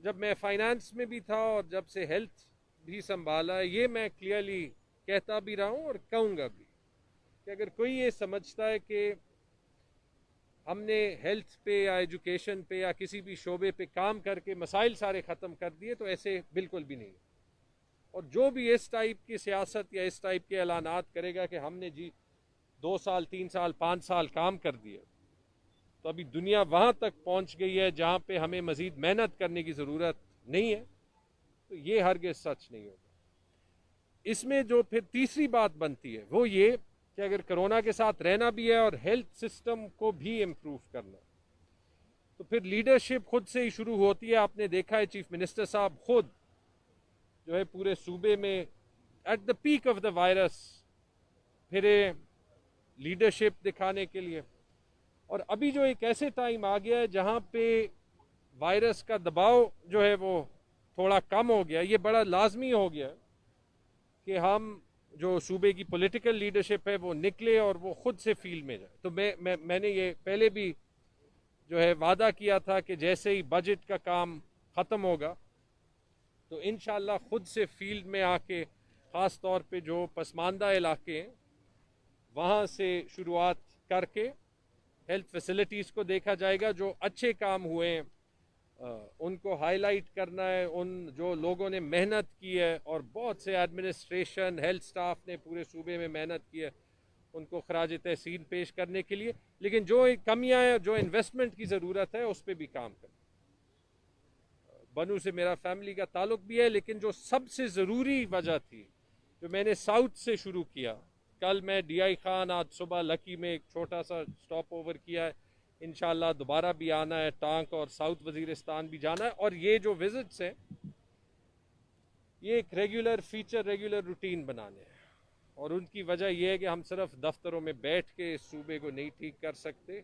जब मैं फाइनेंस में भी था और जब से हेल्थ भी संभाला, ये मैं क्लियरली कहता भी रहा हूँ और कहूँगा भी कि अगर कोई ये समझता है कि हमने हेल्थ पे या एजुकेशन पे या किसी भी शोबे पे काम करके मसाइल सारे ख़त्म कर दिए, तो ऐसे बिल्कुल भी नहीं। और जो भी इस टाइप की सियासत या इस टाइप के ऐलानात करेगा कि हमने जी 2 साल 3 साल 5 साल काम कर दिया, तो अभी दुनिया वहाँ तक पहुँच गई है जहाँ पे हमें मज़ीद मेहनत करने की ज़रूरत नहीं है, तो ये हरगिज़ सच नहीं होगा। इसमें जो फिर तीसरी बात बनती है वो ये कि अगर कोरोना के साथ रहना भी है और हेल्थ सिस्टम को भी इम्प्रूव करना, तो फिर लीडरशिप खुद से ही शुरू होती है। आपने देखा है चीफ मिनिस्टर साहब खुद जो है पूरे सूबे में at the peak of the virus फिरे लीडरशिप दिखाने के लिए। और अभी जो एक ऐसे टाइम आ गया है जहाँ पे वायरस का दबाव जो है वो थोड़ा कम हो गया, ये बड़ा लाजमी हो गया कि हम जो सूबे की पॉलिटिकल लीडरशिप है वो निकले और वो खुद से फील्ड में जाए। तो मैंने ये पहले भी जो है वादा किया था कि जैसे ही बजट का काम ख़त्म होगा तो इंशाल्लाह खुद से फील्ड में आके ख़ास तौर पे जो पसमानदा इलाके हैं वहाँ से शुरुआत करके हेल्थ फैसिलिटीज़ को देखा जाएगा। जो अच्छे काम हुए हैं उनको हाईलाइट करना है, उन जो लोगों ने मेहनत की है और बहुत से एडमिनिस्ट्रेशन हेल्थ स्टाफ ने पूरे सूबे में मेहनत की है, उनको खराज तहसीन पेश करने के लिए। लेकिन जो कमियां हैं, जो इन्वेस्टमेंट की ज़रूरत है, उस पर भी काम करें। बनू से मेरा फैमिली का ताल्लुक भी है, लेकिन जो सबसे ज़रूरी वजह थी जो मैंने साउथ से शुरू किया, कल मैं DI खान, आज सुबह लकी में एक छोटा सा स्टॉप ओवर किया है, इंशाल्लाह दोबारा भी आना है, टांक और साउथ वजीरिस्तान भी जाना है। और ये जो विजिट्स हैं ये एक रेगुलर फीचर, रेगुलर रूटीन बनाने हैं। और उनकी वजह यह है कि हम सिर्फ दफ्तरों में बैठ के इस सूबे को नहीं ठीक कर सकते,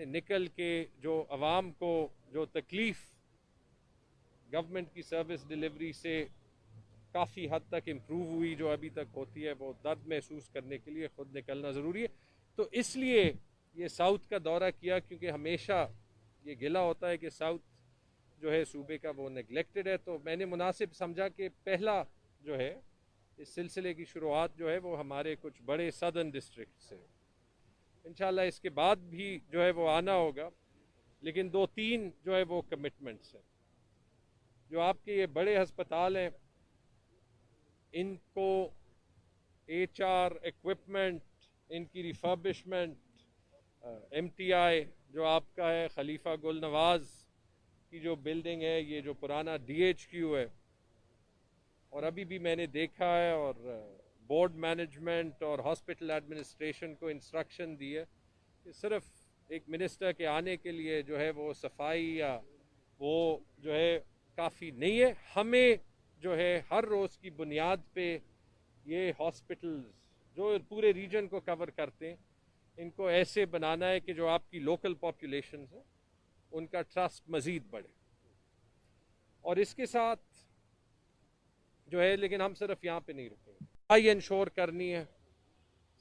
निकल के जो अवाम को जो तकलीफ गवर्नमेंट की सर्विस डिलीवरी से काफ़ी हद तक इम्प्रूव हुई, जो अभी तक होती है, वो दर्द महसूस करने के लिए खुद निकलना ज़रूरी है। तो इसलिए ये साउथ का दौरा किया, क्योंकि हमेशा ये गिला होता है कि साउथ जो है सूबे का वो नेगलेक्टेड है। तो मैंने मुनासिब समझा कि पहला जो है इस सिलसिले की शुरुआत जो है वो हमारे कुछ बड़े सदर्न डिस्ट्रिक्ट से, इंशाल्लाह इसके बाद भी जो है वो आना होगा। लेकिन 2-3 जो है वो कमिटमेंट्स हैं। जो आपके ये बड़े अस्पताल हैं इनको HR इक्विपमेंट, इनकी रिफर्बिशमेंट, MTI जो आपका है खलीफा गुल नवाज की जो बिल्डिंग है, ये जो पुराना DHQ है, और अभी भी मैंने देखा है और बोर्ड मैनेजमेंट और हॉस्पिटल एडमिनिस्ट्रेशन को इंस्ट्रक्शन दी है कि सिर्फ एक मिनिस्टर के आने के लिए जो है वो सफाई या वो जो है काफ़ी नहीं है। हमें जो है हर रोज़ की बुनियाद पे ये हॉस्पिटल्स जो पूरे रीजन को कवर करते हैं, इनको ऐसे बनाना है कि जो आपकी लोकल पॉपुलेशन है उनका ट्रस्ट मज़ीद बढ़े। और इसके साथ जो है, लेकिन हम सिर्फ यहाँ पे नहीं रुकेंगे, दवाई इंश्योर करनी है।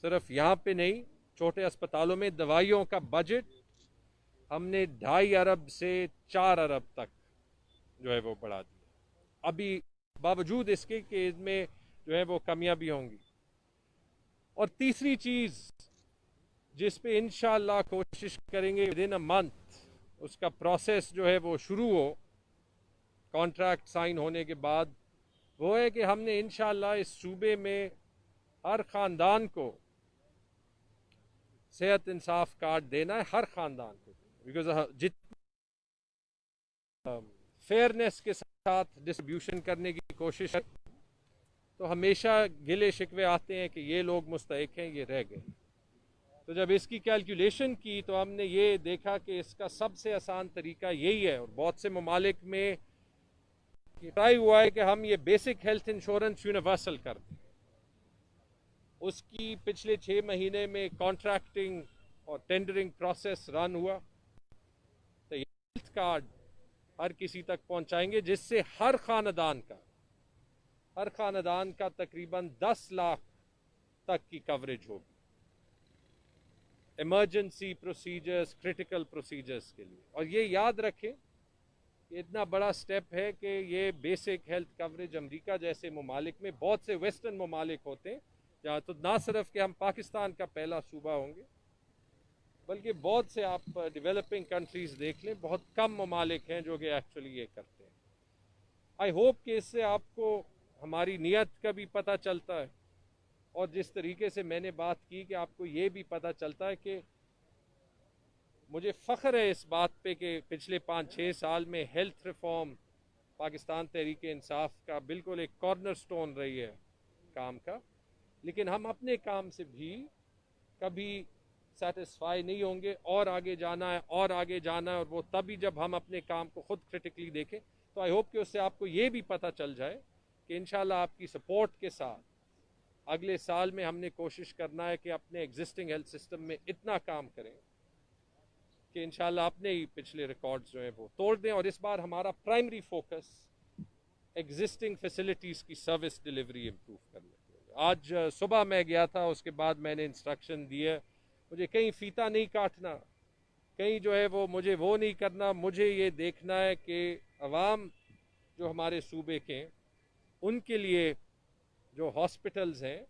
सिर्फ यहाँ पे नहीं, छोटे अस्पतालों में दवाइयों का बजट हमने 2.5 अरब से 4 अरब तक जो है वो बढ़ा दिया। अभी बावजूद इसके कि इसमें जो है वो कमियां भी होंगी। और तीसरी चीज़ जिस पे इंशाल्लाह कोशिश करेंगे विदिन अ मंथ उसका प्रोसेस जो है वो शुरू हो कॉन्ट्रैक्ट साइन होने के बाद, वो है कि हमने इंशाल्लाह इस सूबे में हर ख़ानदान को सेहत इंसाफ कार्ड देना है, हर ख़ानदान को। बिकॉज जित फेयरनेस के साथ डिस्ट्रीब्यूशन करने की कोशिश है, तो हमेशा गिले शिकवे आते हैं कि ये लोग मुस्तहिक हैं, ये रह गए। तो जब इसकी कैलकुलेशन की तो हमने ये देखा कि इसका सबसे आसान तरीका यही है, और बहुत से ममालिक में ट्राई हुआ है कि हम ये बेसिक हेल्थ इंश्योरेंस यूनिवर्सल कर दें। उसकी पिछले 6 महीने में कॉन्ट्रैक्टिंग और टेंडरिंग प्रोसेस रन हुआ, तो ये हेल्थ कार्ड हर किसी तक पहुंचाएंगे, जिससे हर खानदान का तकरीबन 10 लाख तक की कवरेज होगी इमरजेंसी प्रोसीजर्स, क्रिटिकल प्रोसीजर्स के लिए। और ये याद रखें ये इतना बड़ा स्टेप है कि ये बेसिक हेल्थ कवरेज अमेरिका जैसे ममालिक में, बहुत से वेस्टर्न ममालिक होते हैं जहाँ तो ना सिर्फ कि हम पाकिस्तान का पहला सूबा होंगे, बल्कि बहुत से आप डेवलपिंग कंट्रीज़ देख लें, बहुत कम ममालिक हैं जो कि एक्चुअली ये करते हैं। आई होप कि इससे आपको हमारी नीयत का भी पता चलता है, और जिस तरीके से मैंने बात की कि आपको ये भी पता चलता है कि मुझे फ़ख्र है इस बात पे कि पिछले 5-6 साल में हेल्थ रिफॉर्म पाकिस्तान तहरीक इंसाफ का बिल्कुल एक कॉर्नर स्टोन रही है काम का। लेकिन हम अपने काम से भी कभी सेटिस्फाई नहीं होंगे, और आगे जाना है और आगे जाना है, और वो तभी जब हम अपने काम को खुद क्रिटिकली देखें। तो आई होप कि उससे आपको ये भी पता चल जाए कि इंशाल्लाह आपकी सपोर्ट के साथ अगले साल में हमने कोशिश करना है कि अपने एग्जिस्टिंग हेल्थ सिस्टम में इतना काम करें कि इंशाल्लाह अपने ही पिछले रिकॉर्ड्स जो हैं वो तोड़ दें। और इस बार हमारा प्राइमरी फोकस एग्जिस्टिंग फैसिलिटीज़ की सर्विस डिलीवरी इम्प्रूव करने पे। आज सुबह मैं गया था, उसके बाद मैंने इंस्ट्रक्शन दिए, मुझे कहीं फीता नहीं काटना, कहीं जो है वो मुझे वो नहीं करना। मुझे ये देखना है कि अवाम जो हमारे सूबे के, उनके लिए जो हॉस्पिटल्स हैं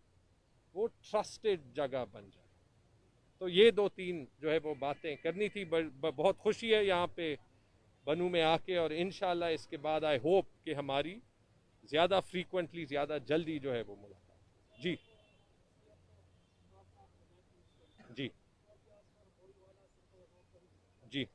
वो ट्रस्टेड जगह बन जाए। तो ये 2-3 जो है वो बातें करनी थी। बहुत खुशी है यहाँ पे बनू में आके, और इंशाल्लाह इसके बाद आई होप कि हमारी ज़्यादा फ्रीक्वेंटली, ज़्यादा जल्दी जो है वो मुलाकात। जी जी जी।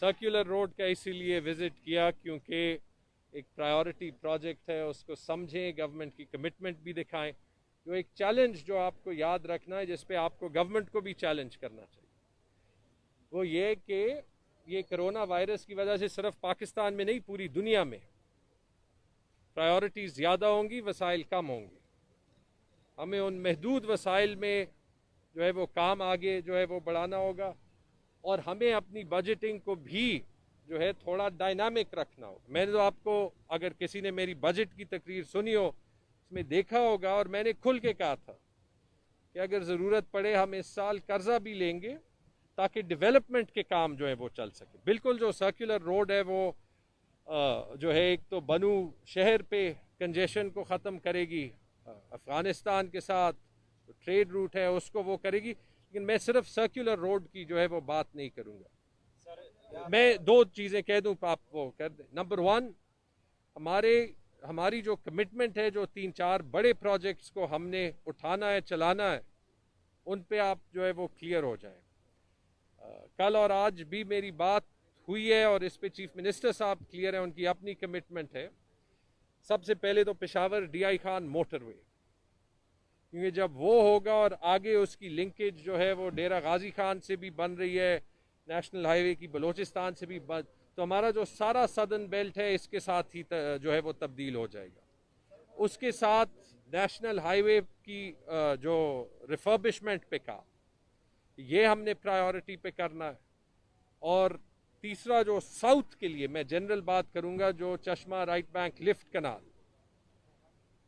सर्कुलर रोड का इसीलिए विज़िट किया क्योंकि एक प्रायोरिटी प्रोजेक्ट है, उसको समझें, गवर्नमेंट की कमिटमेंट भी दिखाएं। जो एक चैलेंज जो आपको याद रखना है, जिस पे आपको गवर्नमेंट को भी चैलेंज करना चाहिए, वो ये कि ये कोरोना वायरस की वजह से सिर्फ पाकिस्तान में नहीं, पूरी दुनिया में प्रायोरिटीज़ ज़्यादा होंगी, वसाइल कम होंगे। हमें उन महदूद वसाइल में जो है वो काम आगे जो है वो बढ़ाना होगा, और हमें अपनी बजटिंग को भी जो है थोड़ा डायनामिक रखना होगा। मैंने तो आपको, अगर किसी ने मेरी बजट की तकरीर सुनी हो, उसमें देखा होगा, और मैंने खुल के कहा था कि अगर ज़रूरत पड़े हम इस साल कर्जा भी लेंगे ताकि डेवलपमेंट के काम जो है वो चल सके। बिल्कुल जो सर्कुलर रोड है वो जो है एक तो बनू शहर पे कंजेशन को ख़त्म करेगी, अफ़गानिस्तान के साथ ट्रेड रूट है उसको वो करेगी, लेकिन मैं सिर्फ सर्कुलर रोड की जो है वो बात नहीं करूँगा। मैं 2 चीज़ें कह दूँ, आप वो कर दें। नंबर 1, हमारी जो कमिटमेंट है, जो 3-4 बड़े प्रोजेक्ट्स को हमने उठाना है, चलाना है, उन पे आप जो है वो क्लियर हो जाए। कल और आज भी मेरी बात हुई है, और इस पे चीफ मिनिस्टर साहब क्लियर है, उनकी अपनी कमिटमेंट है। सबसे पहले तो पेशावर DI खान मोटरवे, क्योंकि जब वो होगा और आगे उसकी लिंकेज जो है वो डेरा गाजी खान से भी बन रही है, नेशनल हाईवे की बलोचिस्तान से भी बन, तो हमारा जो सारा सदर्न बेल्ट है इसके साथ ही जो है वो तब्दील हो जाएगा। उसके साथ नेशनल हाईवे की जो रिफर्बिशमेंट पे का, ये हमने प्रायोरिटी पे करना है। और तीसरा जो साउथ के लिए मैं जनरल बात करूंगा, जो चश्मा राइट बैंक लिफ्ट कनाल,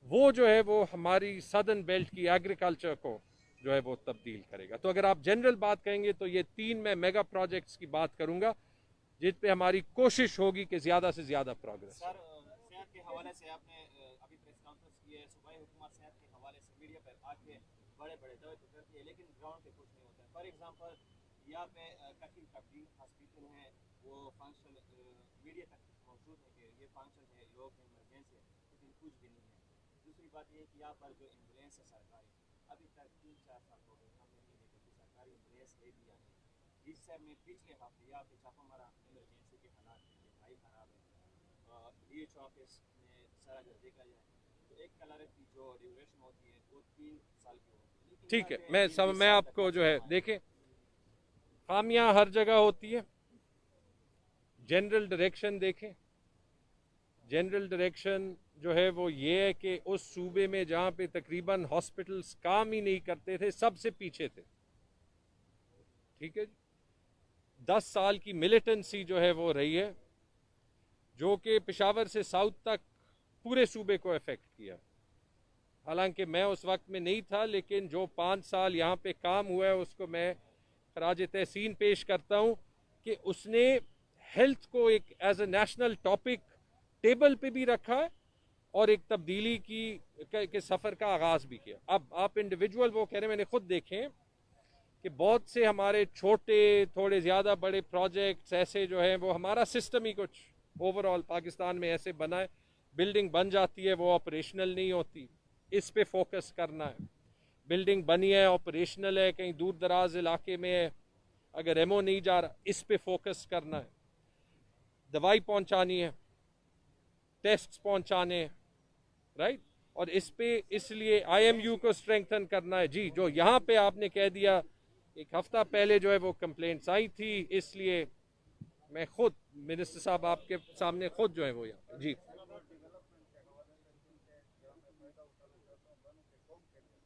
वो जो है वो हमारी सदर्न बेल्ट की एग्रीकल्चर को जो है वो तब्दील करेगा। तो अगर आप जनरल बात कहेंगे तो ये 3 मैं मेगा प्रोजेक्ट्स की बात करूंगा जिस पे हमारी कोशिश होगी कि ज्यादा से ज्यादा प्रोग्रेस। सर, सेहत के हवाले से आपने अभी प्रेस कॉन्फ्रेंस की है, सूबाई हुकूमत सेहत के हवाले से मीडिया पर आके बड़े बड़े दावे तो करती है, लेकिन ग्राउंड पे कुछ नहीं होता है। फॉर एग्जांपल, यहाँ पे कफिल तब्दील हॉस्पिटल है, वो फंक्शन मीडिया तक मौजूद है कि ये फंक्शन है, लोग हैं, इमरजेंसी है, लेकिन कुछ भी नहीं है। दूसरी बात ये कि यहाँ पर जो एम्बुलेंस है सरकारी, अभी तक 3-4 साल हो गए, हमने नहीं देखा कि सरकारी एम्बुलेंस है भी या नहीं। इस सब में पिछले हफ्ते यहाँ पे छापा मारा, इमरजेंसी के हालात इंतहाई खराब है। DH ऑफिस में सारा अगर देखा जाए तो एक कलर की जो ड्यूरेशन होती है वो 3 साल की होती है, लेकिन ठीक यहाँ है, पे मैं 20-20 मैं साल तक आपको का जो है छापा है। देखें, खामियां हर जगह होती है। जनरल डायरेक्शन देखें, जनरल डायरेक्शन जो है वो ये है कि उस सूबे में जहां पे तकरीबन हॉस्पिटल्स काम ही नहीं करते थे, सबसे पीछे थे। ठीक है जी, 10 साल की मिलिटेंसी जो है वो रही है, जो कि पेशावर से साउथ तक पूरे सूबे को अफेक्ट किया। हालांकि मैं उस वक्त में नहीं था, लेकिन जो 5 साल यहाँ पे काम हुआ है उसको मैं खराज तहसीन पेश करता हूँ कि उसने हेल्थ को एक as a national topic table पे भी रखा है और एक तब्दीली के सफ़र का आगाज़ भी किया। अब आप इंडिविजुअल वो कह रहे हैं, मैंने खुद देखे कि बहुत से हमारे छोटे थोड़े ज़्यादा बड़े प्रोजेक्ट्स ऐसे जो हैं वो हमारा सिस्टम ही कुछ ओवरऑल पाकिस्तान में ऐसे बना है, बिल्डिंग बन जाती है वो ऑपरेशनल नहीं होती, इस पे फोकस करना है। बिल्डिंग बनी है ऑपरेशनल है, कहीं दूर दराज इलाके में है, अगर एमओ नहीं जा रहा इस पे फोकस करना है। दवाई पहुंचानी है, टेस्ट पहुंचाने हैं, राइट, और इस पे इसलिए आईएमयू को स्ट्रेंथन करना है। जी, जो यहाँ पे आपने कह दिया एक हफ्ता पहले जो है वो कंप्लेंट्स आई थी, इसलिए मैं खुद मिनिस्टर साहब आपके सामने खुद जो है वो यहाँ जी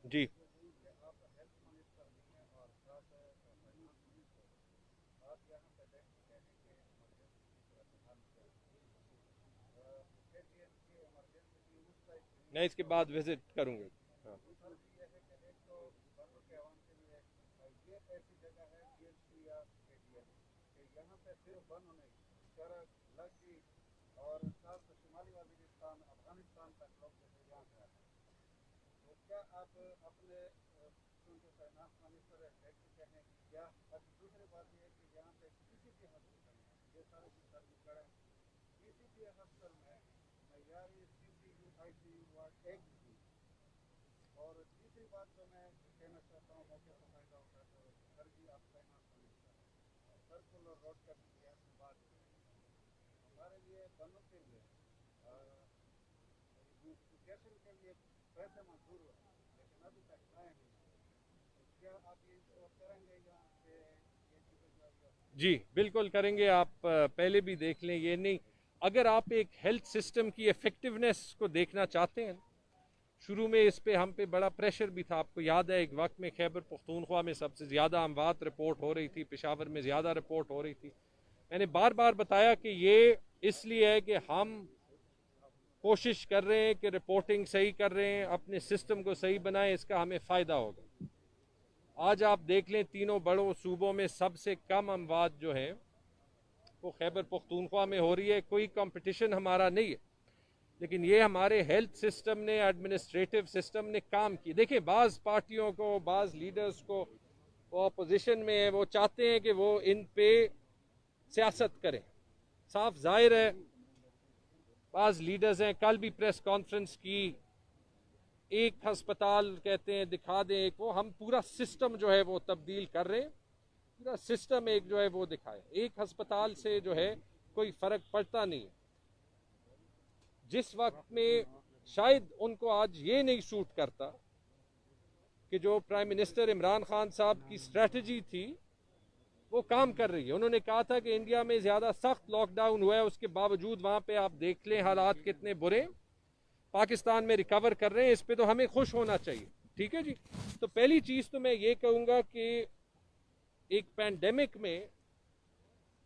जी मैं इसके बाद विजिट करूंगा। हाँ। जी बिल्कुल करेंगे। आप पहले भी देख लें, ये नहीं, अगर आप एक हेल्थ सिस्टम की इफेक्टिवनेस को देखना चाहते हैं, शुरू में इस पे हम पे बड़ा प्रेशर भी था। आपको याद है एक वक्त में खैबर पख्तूनख्वा में सबसे ज़्यादा अमवात रिपोर्ट हो रही थी, पेशावर में ज़्यादा रिपोर्ट हो रही थी। मैंने बार बार बताया कि ये इसलिए है कि हम कोशिश कर रहे हैं कि रिपोर्टिंग सही कर रहे हैं, अपने सिस्टम को सही बनाएं, इसका हमें फ़ायदा होगा। आज आप देख लें तीनों बड़ों सूबों में सबसे कम अमवात जो है वो खैबर पख्तूनख्वा में हो रही है। कोई कंपटीशन हमारा नहीं है, लेकिन ये हमारे हेल्थ सिस्टम ने, एडमिनिस्ट्रेटिव सिस्टम ने काम की। देखिए बाज़ पार्टियों को, बाज़ लीडर्स को, वो अपोजिशन में है, वो चाहते हैं कि वो इन पे सियासत करें। साफ जाहिर है बाज़ लीडर्स हैं, कल भी प्रेस कॉन्फ्रेंस की, एक अस्पताल कहते हैं दिखा दें एक, वो हम पूरा सिस्टम जो है वो तब्दील कर रहे हैं, पूरा सिस्टम एक जो है वो दिखाए। एक अस्पताल से जो है कोई फ़र्क पड़ता नहीं है। जिस वक्त में शायद उनको आज ये नहीं सूट करता कि जो प्राइम मिनिस्टर इमरान खान साहब की स्ट्रेटजी थी वो काम कर रही है। उन्होंने कहा था कि इंडिया में ज़्यादा सख्त लॉकडाउन हुआ है, उसके बावजूद वहाँ पे आप देख लें हालात कितने बुरे, पाकिस्तान में रिकवर कर रहे हैं, इस पे तो हमें खुश होना चाहिए। ठीक है जी। तो पहली चीज़ तो मैं ये कहूँगा कि एक पैंडेमिक में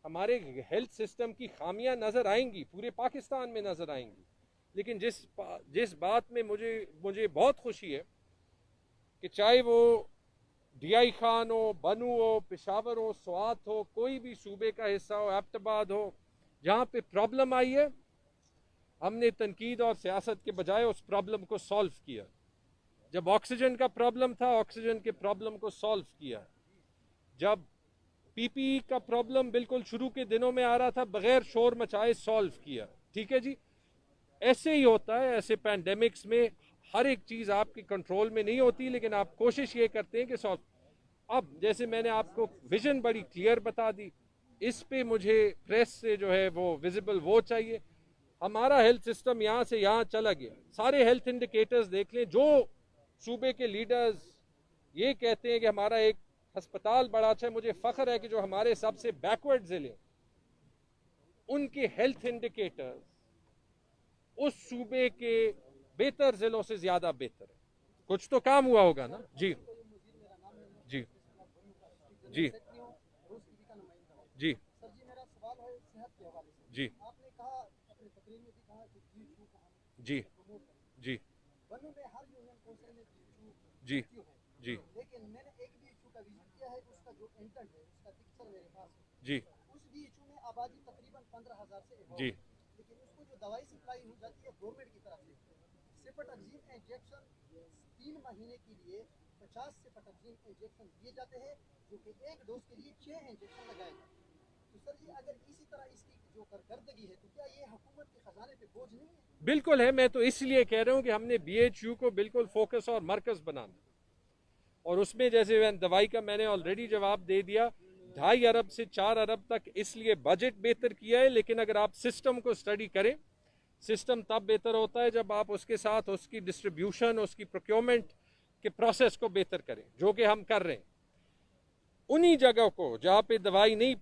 हमारे हेल्थ सिस्टम की खामियां नज़र आएंगी, पूरे पाकिस्तान में नज़र आएंगी, लेकिन जिस बात में मुझे बहुत खुशी है कि चाहे वो डीआई खान हो, बनू हो, पेशावर हो, स्वात हो, कोई भी सूबे का हिस्सा हो, एबटाबाद हो, जहाँ पे प्रॉब्लम आई है हमने तनकीद और सियासत के बजाय उस प्रॉब्लम को सॉल्व किया। जब ऑक्सीजन का प्रॉब्लम था, ऑक्सीजन के प्रॉब्लम को सॉल्व किया। जब पीपीई का प्रॉब्लम बिल्कुल शुरू के दिनों में आ रहा था, बगैर शोर मचाए सॉल्व किया। ठीक है जी। ऐसे ही होता है, ऐसे पैंडेमिक्स में हर एक चीज़ आपके कंट्रोल में नहीं होती, लेकिन आप कोशिश ये करते हैं कि सॉल्व। अब जैसे मैंने आपको विजन बड़ी क्लियर बता दी, इस पे मुझे प्रेस से जो है वो विजिबल वो चाहिए। हमारा हेल्थ सिस्टम यहाँ से यहाँ चला गया, सारे हेल्थ इंडिकेटर्स देख लें। जो सूबे के लीडर्स ये कहते हैं कि हमारा एक अस्पताल बड़ा अच्छा है, मुझे फख्र है कि जो हमारे सबसे बैकवर्ड जिले उनके हेल्थ इंडिकेटर्स उस सूबे के बेहतर जिलों से ज्यादा बेहतर है। कुछ तो काम हुआ होगा ना। जी जी जी जी सर जी, मेरा सवाल है सेहत के हवाले से। जी आपने कहा अपनी तकरीर में भी कहा कि जी जी जी बनू में हर यूनियन जी क्यों है। जी लेकिन मैंने एक BHU का विजिट किया है, उसका जो इंटेंट है, उसका पिक्चर मेरे पास है। जी उस BHU में आबादी तकरीबन 15,000 से above जी है, लेकिन उसको जो दवाई सप्लाई हो जाती है गवर्नमेंट की तरफ से, सिफेटाक्सीन इंजेक्शन 3 महीने के लिए 50 सिफेटाक्सीन इंजेक्शन दिए जाते हैं, जो कि एक डोज के लिए 6 इंजेक्शन लगाए जाते हैं। तो सर जी, अगर इसी तरह इसकी जो कारकर्दगी है, तो क्या ये हुकूमत के खजाने पे बोझ नहीं है? बिल्कुल है। मैं तो इसलिए कह रहा हूँ कि हमने BHU को बिल्कुल फोकस और मरकज बनाना, और उसमें जैसे दवाई का मैंने ऑलरेडी जवाब दे दिया, 2.5 अरब से 4 अरब तक इसलिए बजट बेहतर किया है। लेकिन अगर आप सिस्टम को स्टडी करें, सिस्टम तब बेहतर होता है जब आप उसके साथ उसकी डिस्ट्रीब्यूशन, उसकी प्रोक्योरमेंट के प्रोसेस को बेहतर करें, जो कि हम कर रहे हैं। उन्हीं जगह को जहाँ पे दवाई नहीं